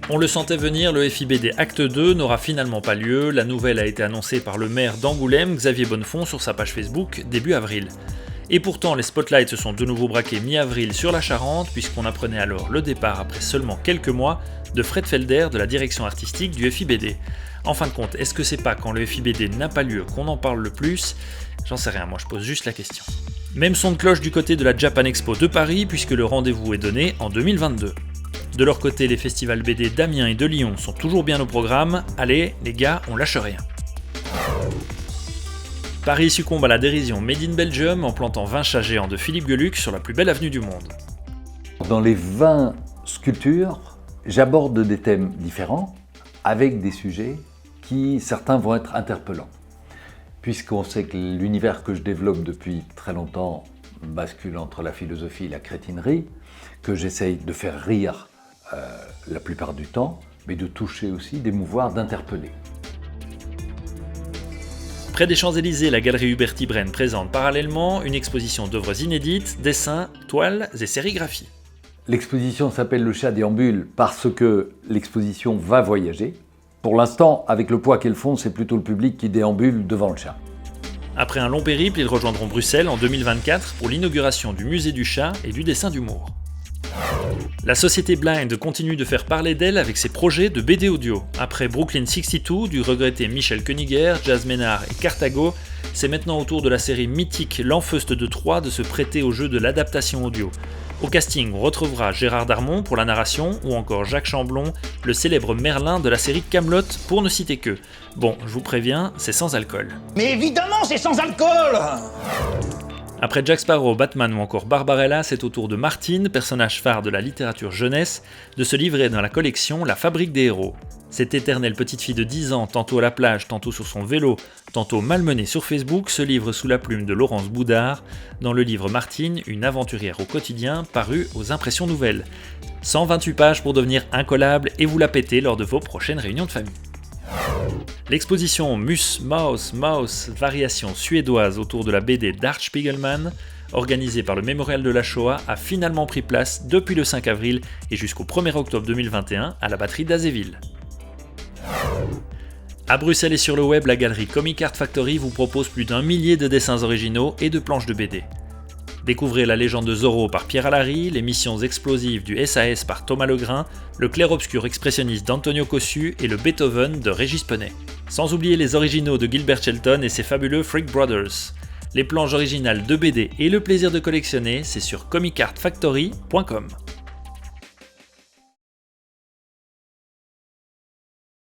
On le sentait venir, le FIBD Acte 2 n'aura finalement pas lieu, la nouvelle a été annoncée par le maire d'Angoulême, Xavier Bonnefond, sur sa page Facebook début avril. Et pourtant, les spotlights se sont de nouveau braqués mi-avril sur la Charente, puisqu'on apprenait alors le départ après seulement quelques mois de Fred Felder de la direction artistique du FIBD. En fin de compte, est-ce que c'est pas quand le FIBD n'a pas lieu qu'on en parle le plus ? J'en sais rien, moi je pose juste la question. Même son de cloche du côté de la Japan Expo de Paris, puisque le rendez-vous est donné en 2022. De leur côté, les festivals BD d'Amiens et de Lyon sont toujours bien au programme. Allez, les gars, on lâche rien. Paris succombe à la dérision Made in Belgium en plantant 20 chats géants de Philippe Geluck sur la plus belle avenue du monde. Dans les 20 sculptures, j'aborde des thèmes différents avec des sujets qui, certains, vont être interpellants. Puisqu'on sait que l'univers que je développe depuis très longtemps bascule entre la philosophie et la crétinerie, que j'essaye de faire rire la plupart du temps, mais de toucher aussi, d'émouvoir, d'interpeller. Près des Champs-Élysées, la galerie Hubert-Ibren présente parallèlement une exposition d'œuvres inédites, dessins, toiles et sérigraphies. L'exposition s'appelle Le chat déambule parce que l'exposition va voyager. Pour l'instant, avec le poids qu'elles font, c'est plutôt le public qui déambule devant le chat. Après un long périple, ils rejoindront Bruxelles en 2024 pour l'inauguration du musée du chat et du dessin d'humour. La société Blind continue de faire parler d'elle avec ses projets de BD audio. Après Brooklyn 62 du regretté Michel Koeniger, Jazz Ménard et Carthago, c'est maintenant au tour de la série mythique L'Enfeuste de Troyes de se prêter au jeu de l'adaptation audio. Au casting, on retrouvera Gérard Darmon pour la narration ou encore Jacques Chamblon, le célèbre Merlin de la série Kaamelott, pour ne citer que. Bon, je vous préviens, c'est sans alcool. Mais évidemment, c'est sans alcool! Après Jack Sparrow, Batman ou encore Barbarella, c'est au tour de Martine, personnage phare de la littérature jeunesse, de se livrer dans la collection La Fabrique des Héros. Cette éternelle petite fille de 10 ans, tantôt à la plage, tantôt sur son vélo, tantôt malmenée sur Facebook, se livre sous la plume de Laurence Boudard, dans le livre Martine, une aventurière au quotidien, paru aux Impressions Nouvelles. 128 pages pour devenir incollable et vous la péter lors de vos prochaines réunions de famille. L'exposition Mus, Maus, Maus, variations suédoises autour de la BD d'Art Spiegelman, organisée par le Mémorial de la Shoah, a finalement pris place depuis le 5 avril et jusqu'au 1er octobre 2021 à la batterie d'Azéville. À Bruxelles et sur le web, la galerie Comic Art Factory vous propose plus d'1 millier de dessins originaux et de planches de BD. Découvrez la légende de Zorro par Pierre Allary, les missions explosives du SAS par Thomas Legrain, le clair-obscur expressionniste d'Antonio Cossu et le Beethoven de Régis Penet. Sans oublier les originaux de Gilbert Shelton et ses fabuleux Freak Brothers. Les planches originales de BD et le plaisir de collectionner, c'est sur comicartfactory.com.